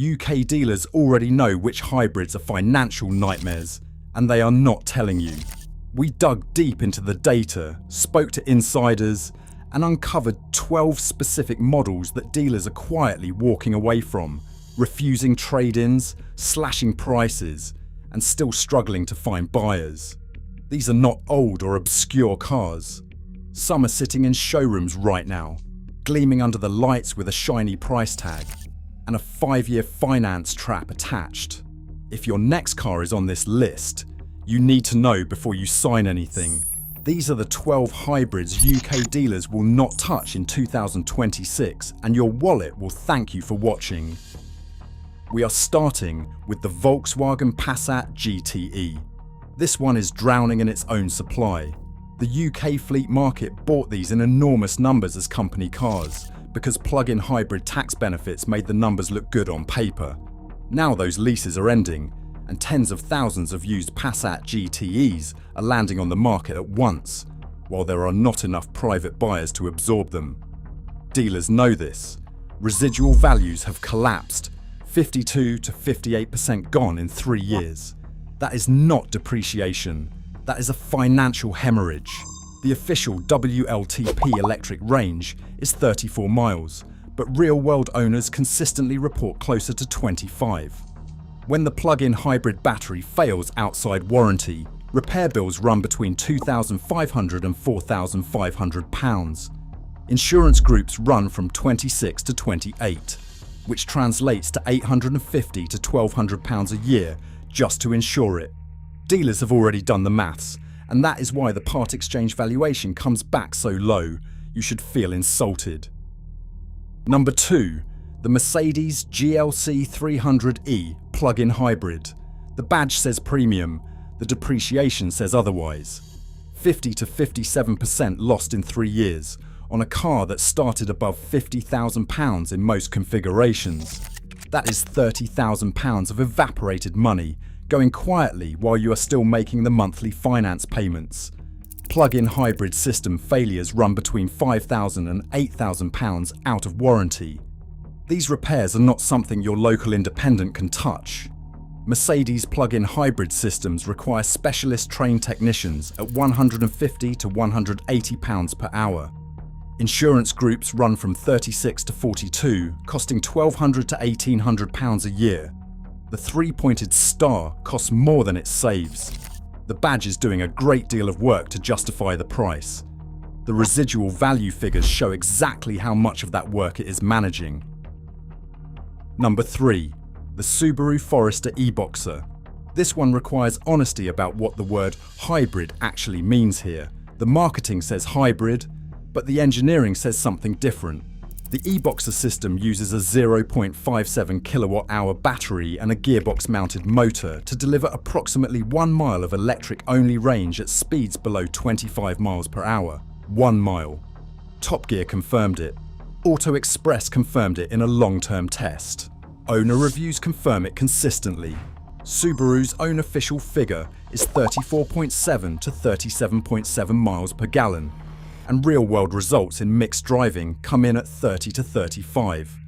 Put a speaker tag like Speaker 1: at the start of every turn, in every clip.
Speaker 1: UK dealers already know which hybrids are financial nightmares, and they are not telling you. We dug deep into the data, spoke to insiders, and uncovered 12 specific models that dealers are quietly walking away from, refusing trade-ins, slashing prices, and still struggling to find buyers. These are not old or obscure cars. Some are sitting in showrooms right now, gleaming under the lights with a shiny price tag, and a 5-year finance trap attached. If your next car is on this list, you need to know before you sign anything. These are the 12 hybrids UK dealers will not touch in 2026, and your wallet will thank you for watching. We are starting with the Volkswagen Passat GTE. This one is drowning in its own supply. The UK fleet market bought these in enormous numbers as company cars because plug-in hybrid tax benefits made the numbers look good on paper. Now those leases are ending, and tens of thousands of used Passat GTEs are landing on the market at once, while there are not enough private buyers to absorb them. Dealers know this. Residual values have collapsed, 52 to 58% gone in 3 years. That is not depreciation. That is a financial hemorrhage. The official WLTP electric range is 34 miles, but real-world owners consistently report closer to 25. When the plug-in hybrid battery fails outside warranty, repair bills run between £2,500 and £4,500. Insurance groups run from 26 to 28, which translates to £850 to £1,200 a year just to insure it. Dealers have already done the maths, and that is why the part exchange valuation comes back so low. You should feel insulted. Number 2. The Mercedes GLC 300e plug-in hybrid. The badge says premium, the depreciation says otherwise. 50 to 57% lost in 3 years on a car that started above £50,000 in most configurations. That is £30,000 of evaporated money going quietly while you are still making the monthly finance payments. Plug-in hybrid system failures run between £5,000 and £8,000 out of warranty. These repairs are not something your local independent can touch. Mercedes plug-in hybrid systems require specialist trained technicians at £150 to £180 per hour. Insurance groups run from 36 to 42, costing £1,200 to £1,800 a year. The 3-pointed star costs more than it saves. The badge is doing a great deal of work to justify the price. The residual value figures show exactly how much of that work it is managing. Number 3. The Subaru Forester Eboxer. This one requires honesty about what the word hybrid actually means here. The marketing says hybrid, but the engineering says something different. The Eboxer system uses a 0.57 kilowatt-hour battery and a gearbox-mounted motor to deliver approximately 1 mile of electric-only range at speeds below 25 miles per hour. 1 mile. Top Gear confirmed it. Auto Express confirmed it in a long-term test. Owner reviews confirm it consistently. Subaru's own official figure is 34.7 to 37.7 miles per gallon. And real-world results in mixed driving come in at 30 to 35.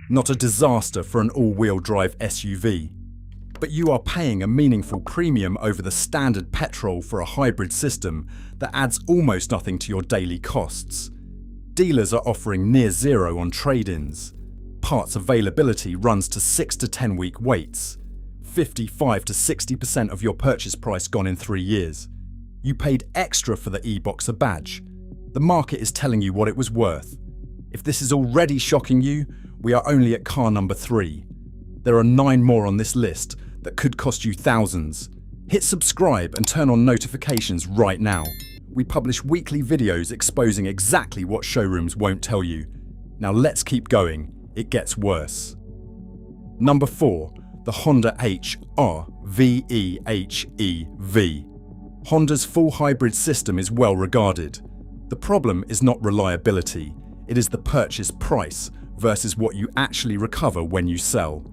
Speaker 1: Not a disaster for an all-wheel drive SUV. But you are paying a meaningful premium over the standard petrol for a hybrid system that adds almost nothing to your daily costs. Dealers are offering near zero on trade-ins. Parts availability runs to 6 to 10 week waits. 55 to 60% of your purchase price gone in 3 years. You paid extra for the Eboxer badge. The market is telling you what it was worth. If this is already shocking you, we are only at car number 3. There are 9 more on this list that could cost you thousands. Hit subscribe and turn on notifications right now. We publish weekly videos exposing exactly what showrooms won't tell you. Now let's keep going. It gets worse. Number 4. The Honda HR-VE-HEV. Honda's full hybrid system is well regarded. The problem is not reliability, it is the purchase price versus what you actually recover when you sell.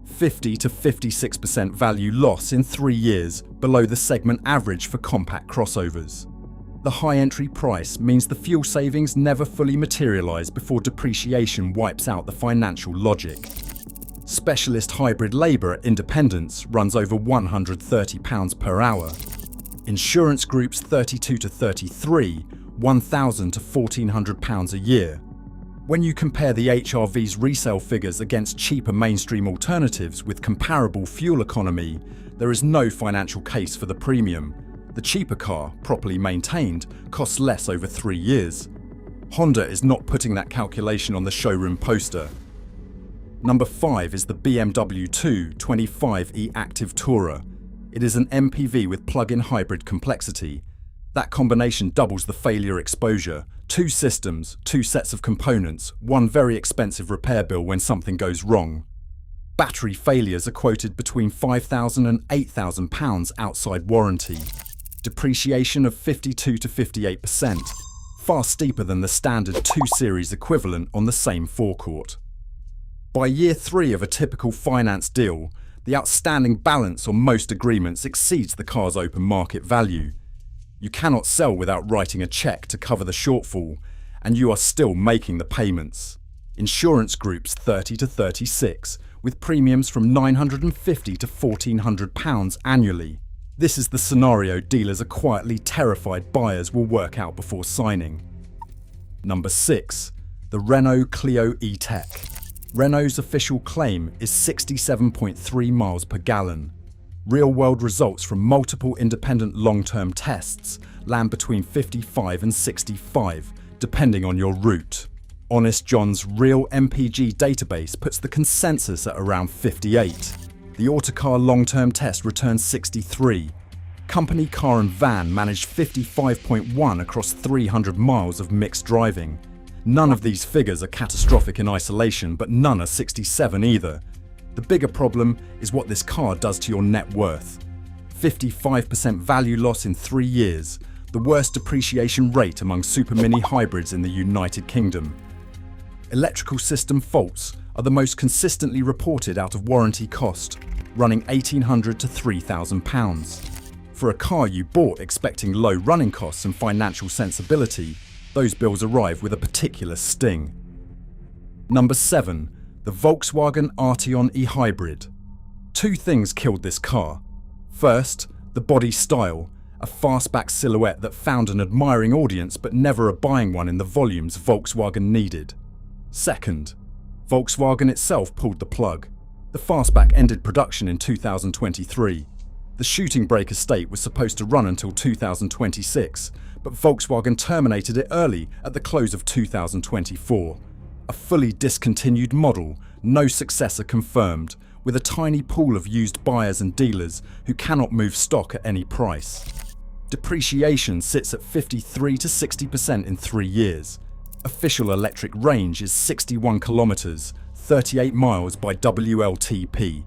Speaker 1: 50 to 56% value loss in 3 years, below the segment average for compact crossovers. The high entry price means the fuel savings never fully materialize before depreciation wipes out the financial logic. Specialist hybrid labour at Independence runs over £130 per hour. Insurance groups 32 to 33, £1,000 to £1,400 a year. When you compare the HRV's resale figures against cheaper mainstream alternatives with comparable fuel economy, there is no financial case for the premium. The cheaper car, properly maintained, costs less over 3 years. Honda is not putting that calculation on the showroom poster. Number 5 is the BMW 225e Active Tourer. It is an MPV with plug-in hybrid complexity. That combination doubles the failure exposure. 2 systems, 2 sets of components, 1 very expensive repair bill when something goes wrong. Battery failures are quoted between £5,000 and £8,000 outside warranty. Depreciation of 52 to 58%, far steeper than the standard 2 Series equivalent on the same forecourt. By year 3 of a typical finance deal, the outstanding balance on most agreements exceeds the car's open market value. You cannot sell without writing a cheque to cover the shortfall, and you are still making the payments. Insurance groups 30 to 36, with premiums from £950 to £1,400 annually. This is the scenario dealers are quietly terrified buyers will work out before signing. Number 6. The Renault Clio E-Tech. Renault's official claim is 67.3 miles per gallon. Real-world results from multiple independent long-term tests land between 55 and 65, depending on your route. Honest John's Real MPG database puts the consensus at around 58. The Autocar long-term test returns 63. Company Car and Van managed 55.1 across 300 miles of mixed driving. None of these figures are catastrophic in isolation, but none are 67 either. The bigger problem is what this car does to your net worth. 55% value loss in 3 years, the worst depreciation rate among super mini hybrids in the United Kingdom. Electrical system faults are the most consistently reported out of warranty cost, running £1,800 to £3,000. For a car you bought expecting low running costs and financial sensibility, those bills arrive with a particular sting. Number 7. The Volkswagen Arteon E Hybrid. 2 things killed this car. First, the body style, a fastback silhouette that found an admiring audience but never a buying one in the volumes Volkswagen needed. Second, Volkswagen itself pulled the plug. The fastback ended production in 2023. The shooting brake estate was supposed to run until 2026, but Volkswagen terminated it early at the close of 2024. A fully discontinued model, no successor confirmed, with a tiny pool of used buyers and dealers who cannot move stock at any price. Depreciation sits at 53 to 60% in 3 years. Official electric range is 61 kilometers, 38 miles by WLTP.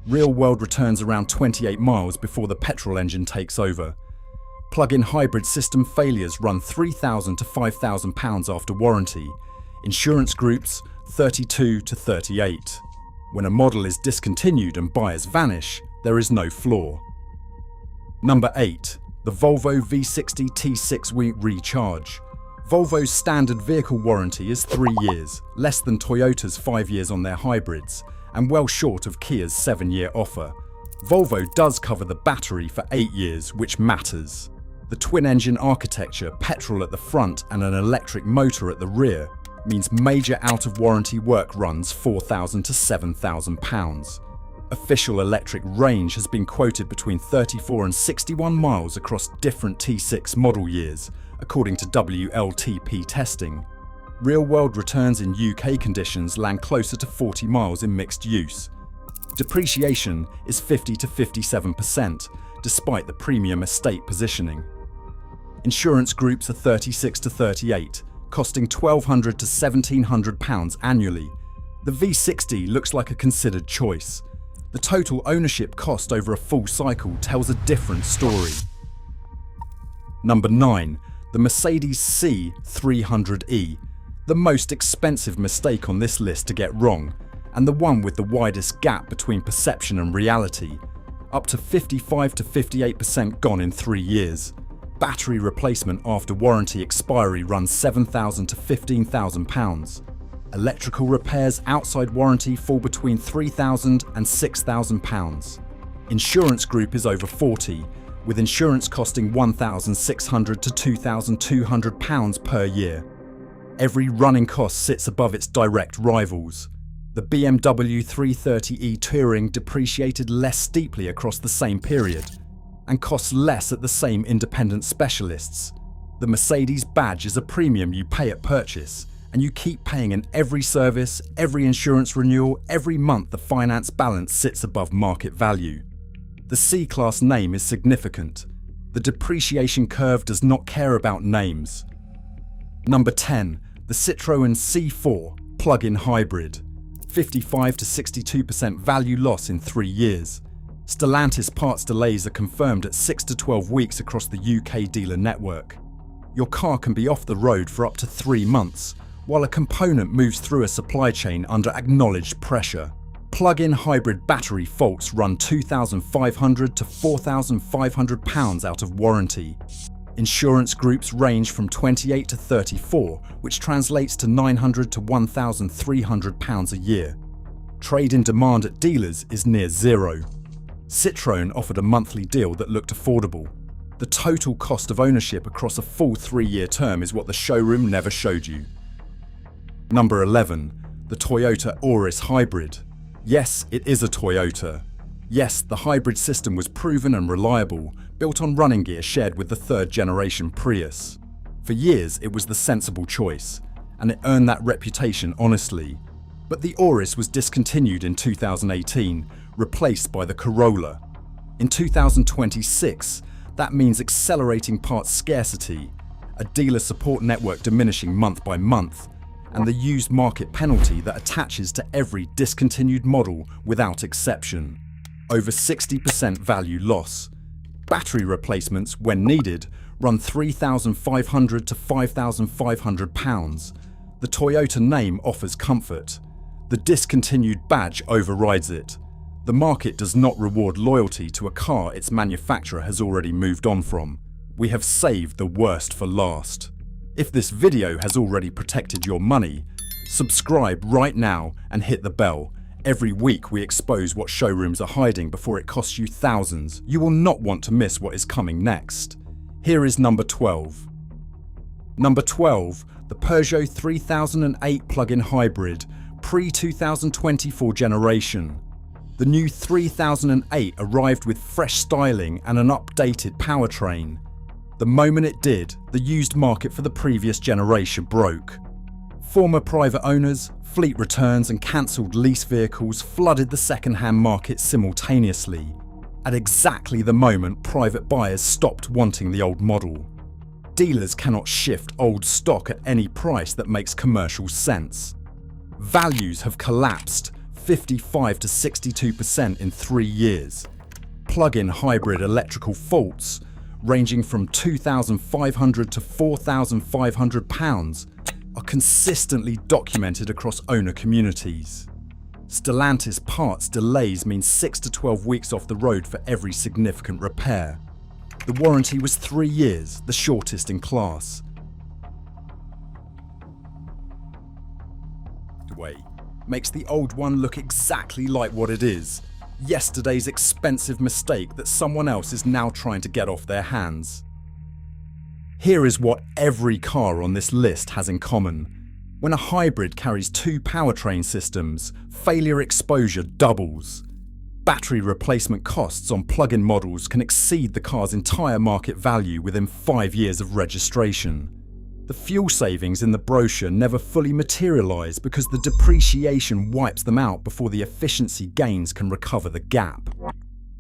Speaker 1: Real-world returns around 28 miles before the petrol engine takes over. Plug-in hybrid system failures run £3,000 to £5,000 after warranty. Insurance groups 32 to 38. When a model is discontinued and buyers vanish, there is no flaw. Number 8. The Volvo V60 T6 Recharge. Volvo's standard vehicle warranty is 3 years, less than Toyota's 5 years on their hybrids, and well short of Kia's 7-year offer. Volvo does cover the battery for 8 years, which matters. The twin-engine architecture, petrol at the front and an electric motor at the rear, means major out-of-warranty work runs £4,000 to £7,000. Official electric range has been quoted between 34 and 61 miles across different T6 model years, according to WLTP testing. Real-world returns in UK conditions land closer to 40 miles in mixed use. Depreciation is 50 to 57%, despite the premium estate positioning. Insurance groups are 36 to 38, costing £1,200 to £1,700 annually. The V60 looks like a considered choice. The total ownership cost over a full cycle tells a different story. Number 9. The Mercedes C300e. The most expensive mistake on this list to get wrong, and the one with the widest gap between perception and reality. Up to 55 to 58% gone in 3 years. Battery replacement after warranty expiry runs £7,000 to £15,000. Electrical repairs outside warranty fall between £3,000 and £6,000. Insurance group is over 40, with insurance costing £1,600 to £2,200 per year. Every running cost sits above its direct rivals. The BMW 330e Touring depreciated less steeply across the same period and costs less at the same independent specialists. The Mercedes badge is a premium you pay at purchase, and you keep paying in every service, every insurance renewal, every month the finance balance sits above market value. The C-Class name is significant. The depreciation curve does not care about names. Number 10. The Citroën C4 Plug-in Hybrid. 55 to 62% value loss in 3 years. Stellantis parts delays are confirmed at 6 to 12 weeks across the UK dealer network. Your car can be off the road for up to 3 months, while a component moves through a supply chain under acknowledged pressure. Plug-in hybrid battery faults run £2,500 to £4,500 out of warranty. Insurance groups range from 28 to 34, which translates to £900 to £1,300 a year. Trade-in demand at dealers is near zero. Citroën offered a monthly deal that looked affordable. The total cost of ownership across a full 3-year term is what the showroom never showed you. Number 11. The Toyota Auris Hybrid. Yes, it is a Toyota. Yes, the hybrid system was proven and reliable, built on running gear shared with the 3rd generation Prius. For years, it was the sensible choice, and it earned that reputation honestly. But the Auris was discontinued in 2018, replaced by the Corolla. In 2026, that means accelerating parts scarcity, a dealer support network diminishing month by month, and the used market penalty that attaches to every discontinued model without exception. Over 60% value loss. Battery replacements, when needed, run £3,500 to £5,500. The Toyota name offers comfort. The discontinued badge overrides it. The market does not reward loyalty to a car its manufacturer has already moved on from. We have saved the worst for last. If this video has already protected your money, subscribe right now and hit the bell. Every week we expose what showrooms are hiding before it costs you thousands. You will not want to miss what is coming next. Here is number 12. Number 12. The Peugeot 3008 Plug-in Hybrid, pre-2024 generation. The new 3008 arrived with fresh styling and an updated powertrain. The moment it did, the used market for the previous generation broke. Former private owners, fleet returns and cancelled lease vehicles flooded the second-hand market simultaneously, at exactly the moment private buyers stopped wanting the old model. Dealers cannot shift old stock at any price that makes commercial sense. Values have collapsed 55 to 62% in 3 years. Plug-in hybrid electrical faults, ranging from £2,500 to £4,500, are consistently documented across owner communities. Stellantis parts delays mean 6 to 12 weeks off the road for every significant repair. The warranty was 3 years, the shortest in class. Makes the old one look exactly like what it is. Yesterday's expensive mistake that someone else is now trying to get off their hands. Here is what every car on this list has in common. When a hybrid carries 2 powertrain systems, failure exposure doubles. Battery replacement costs on plug-in models can exceed the car's entire market value within 5 years of registration. The fuel savings in the brochure never fully materialise because the depreciation wipes them out before the efficiency gains can recover the gap.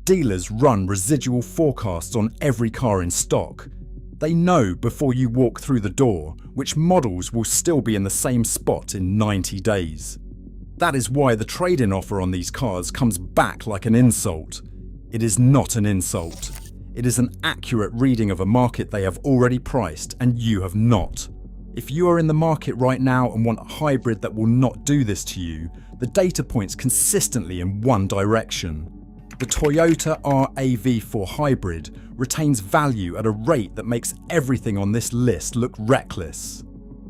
Speaker 1: Dealers run residual forecasts on every car in stock. They know before you walk through the door which models will still be in the same spot in 90 days. That is why the trade-in offer on these cars comes back like an insult. It is not an insult. It is an accurate reading of a market they have already priced and you have not. If you are in the market right now and want a hybrid that will not do this to you, the data points consistently in one direction. The Toyota RAV4 Hybrid retains value at a rate that makes everything on this list look reckless.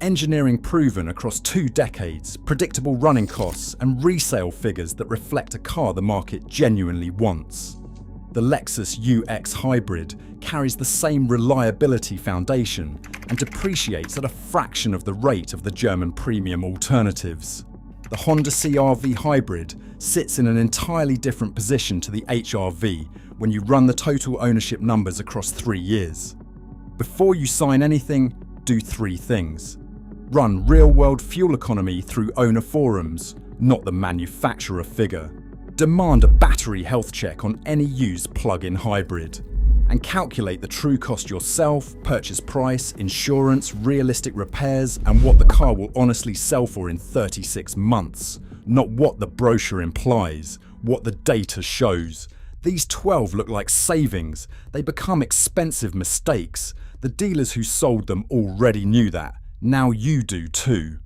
Speaker 1: Engineering proven across 2 decades, predictable running costs and resale figures that reflect a car the market genuinely wants. The Lexus UX Hybrid carries the same reliability foundation and depreciates at a fraction of the rate of the German premium alternatives. The Honda CR-V Hybrid sits in an entirely different position to the HR-V when you run the total ownership numbers across 3 years. Before you sign anything, do 3 things. Run real-world fuel economy through owner forums, not the manufacturer figure. Demand a battery health check on any used plug-in hybrid. And calculate the true cost yourself, purchase price, insurance, realistic repairs, and what the car will honestly sell for in 36 months. Not what the brochure implies, what the data shows. These 12 look like savings. They become expensive mistakes. The dealers who sold them already knew that. Now you do too.